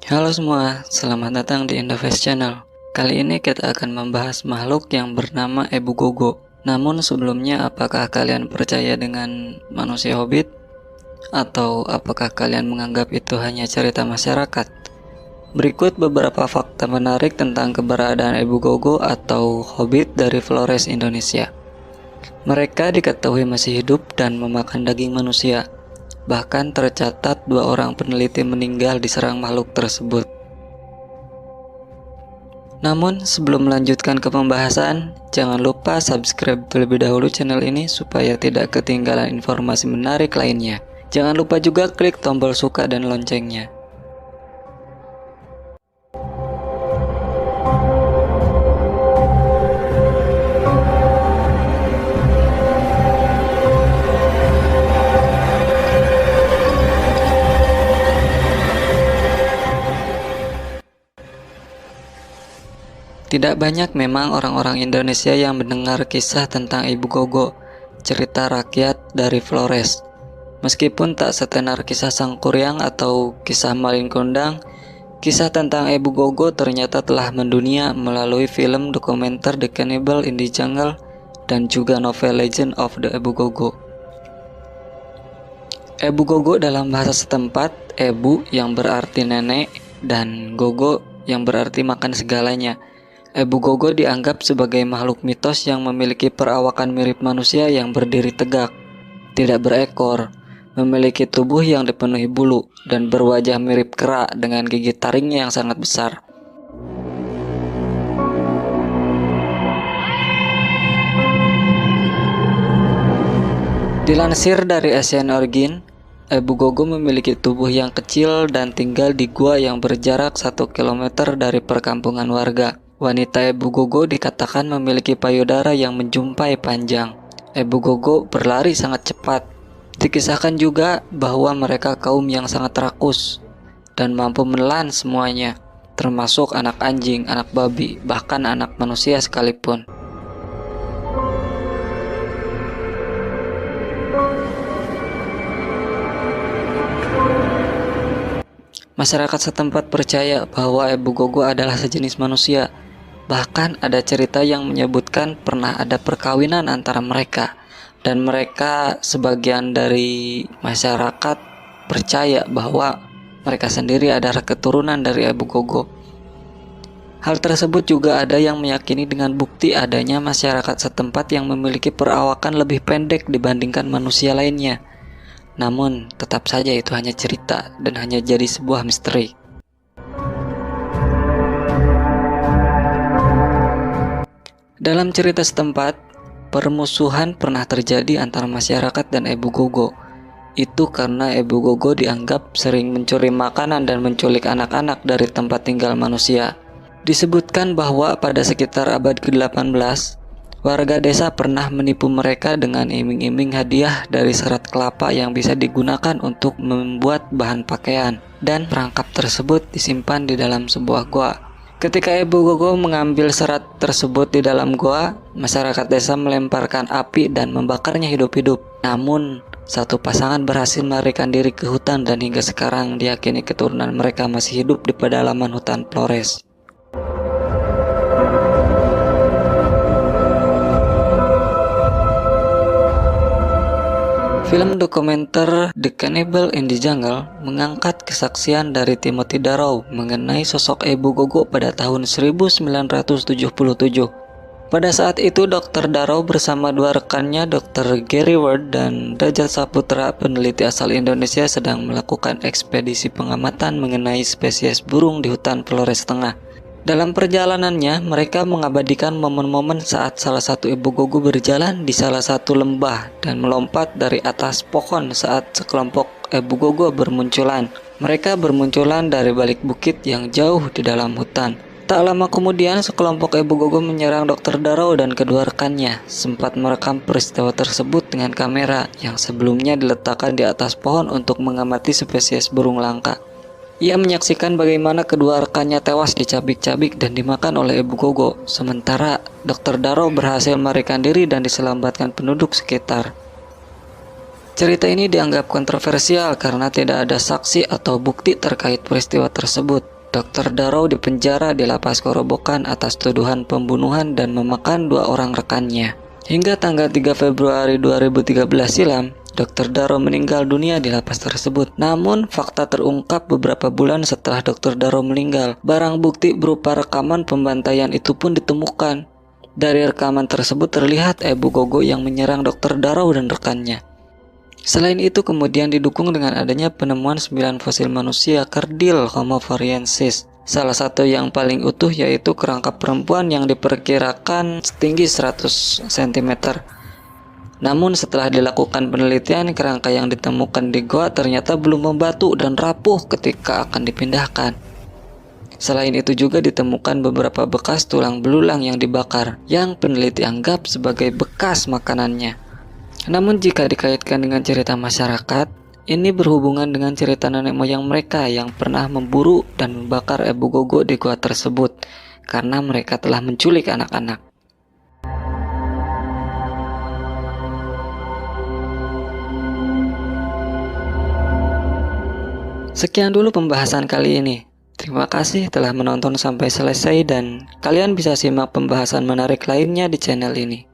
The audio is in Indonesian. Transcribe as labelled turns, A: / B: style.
A: Halo semua, selamat datang di Indoves Channel. Kali ini kita akan membahas makhluk yang bernama Ebu Gogo. Namun sebelumnya, apakah kalian percaya dengan manusia hobbit? Atau apakah kalian menganggap itu hanya cerita masyarakat? Berikut beberapa fakta menarik tentang keberadaan Ebu Gogo atau hobbit dari Flores, Indonesia. Mereka diketahui masih hidup dan memakan daging manusia. Bahkan tercatat 2 orang peneliti meninggal diserang makhluk tersebut. Namun sebelum melanjutkan ke pembahasan, jangan lupa subscribe terlebih dahulu channel ini supaya tidak ketinggalan informasi menarik lainnya. Jangan lupa juga klik tombol suka dan loncengnya. Tidak banyak memang orang-orang Indonesia yang mendengar kisah tentang Ebu Gogo, cerita rakyat dari Flores. Meskipun tak setenar kisah Sang Kuryang atau kisah Malin Kundang, kisah tentang Ebu Gogo ternyata telah mendunia melalui film dokumenter The Cannibal in the Jungle dan juga novel Legend of the Ebu Gogo. Ebu Gogo dalam bahasa setempat, Ebu yang berarti nenek dan Gogo yang berarti makan segalanya. Ebu Gogo dianggap sebagai makhluk mitos yang memiliki perawakan mirip manusia yang berdiri tegak, tidak berekor, memiliki tubuh yang dipenuhi bulu, dan berwajah mirip kera dengan gigi taringnya yang sangat besar. Dilansir dari Ancient Origin, Ebu Gogo memiliki tubuh yang kecil dan tinggal di gua yang berjarak 1 km dari perkampungan warga. Wanita Ebu Gogo dikatakan memiliki payudara yang menjumpai panjang. Ebu Gogo berlari sangat cepat. Dikisahkan juga bahwa mereka kaum yang sangat rakus dan mampu menelan semuanya, termasuk anak anjing, anak babi, bahkan anak manusia sekalipun. Masyarakat setempat percaya bahwa Ebu Gogo adalah sejenis manusia. Bahkan ada cerita yang menyebutkan pernah ada perkawinan antara mereka, dan mereka sebagian dari masyarakat percaya bahwa mereka sendiri adalah keturunan dari Ebu Gogo. Hal tersebut juga ada yang meyakini dengan bukti adanya masyarakat setempat yang memiliki perawakan lebih pendek dibandingkan manusia lainnya. Namun tetap saja itu hanya cerita dan hanya jadi sebuah misteri. Dalam cerita setempat, permusuhan pernah terjadi antara masyarakat dan Ebu Gogo. Itu karena Ebu Gogo dianggap sering mencuri makanan dan menculik anak-anak dari tempat tinggal manusia. Disebutkan bahwa pada sekitar abad ke-18, warga desa pernah menipu mereka dengan iming-iming hadiah dari serat kelapa yang bisa digunakan untuk membuat bahan pakaian, dan perangkap tersebut disimpan di dalam sebuah gua. Ketika Ebu Gogo mengambil serat tersebut di dalam gua, masyarakat desa melemparkan api dan membakarnya hidup-hidup. Namun, satu pasangan berhasil melarikan diri ke hutan dan hingga sekarang diyakini keturunan mereka masih hidup di pedalaman hutan Flores. Film dokumenter The Cannibal in the Jungle mengangkat kesaksian dari Timothy Darrow mengenai sosok Ebu Gogo pada tahun 1977. Pada saat itu, Dr. Darrow bersama 2 rekannya, Dr. Gary Ward dan Dajjal Saputra, peneliti asal Indonesia, sedang melakukan ekspedisi pengamatan mengenai spesies burung di hutan Flores Tengah. Dalam perjalanannya, mereka mengabadikan momen-momen saat salah satu Ebu Gogo berjalan di salah satu lembah dan melompat dari atas pohon saat sekelompok Ebu Gogo bermunculan. Mereka bermunculan dari balik bukit yang jauh di dalam hutan. Tak lama kemudian, sekelompok Ebu Gogo menyerang Dr. Darrow dan kedua rekannya. Sempat merekam peristiwa tersebut dengan kamera yang sebelumnya diletakkan di atas pohon untuk mengamati spesies burung langka. Ia menyaksikan bagaimana kedua rekannya tewas dicabik-cabik dan dimakan oleh Ebu Gogo, sementara Dr. Darrow berhasil melarikan diri dan diselamatkan penduduk sekitar. Cerita ini dianggap kontroversial karena tidak ada saksi atau bukti terkait peristiwa tersebut. Dr. Darrow dipenjara di lapas Korobokan atas tuduhan pembunuhan dan memakan 2 orang rekannya. Hingga tanggal 3 Februari 2013 silam, Dr. Darrow meninggal dunia di lapas tersebut. Namun, fakta terungkap beberapa bulan setelah Dr. Darrow meninggal. Barang bukti berupa rekaman pembantaian itu pun ditemukan. Dari rekaman tersebut terlihat Ebu Gogo yang menyerang Dr. Darrow dan rekannya. Selain itu, kemudian didukung dengan adanya penemuan 9 fosil manusia kerdil Homo floresiensis. Salah satu yang paling utuh yaitu kerangka perempuan yang diperkirakan setinggi 100 cm. Namun setelah dilakukan penelitian, kerangka yang ditemukan di goa ternyata belum membatu dan rapuh ketika akan dipindahkan. Selain itu juga ditemukan beberapa bekas tulang belulang yang dibakar, yang peneliti anggap sebagai bekas makanannya. Namun jika dikaitkan dengan cerita masyarakat, ini berhubungan dengan cerita nenek moyang mereka yang pernah memburu dan membakar Ebu Gogo di gua tersebut, karena mereka telah menculik anak-anak. Sekian dulu pembahasan kali ini. Terima kasih telah menonton sampai selesai dan kalian bisa simak pembahasan menarik lainnya di channel ini.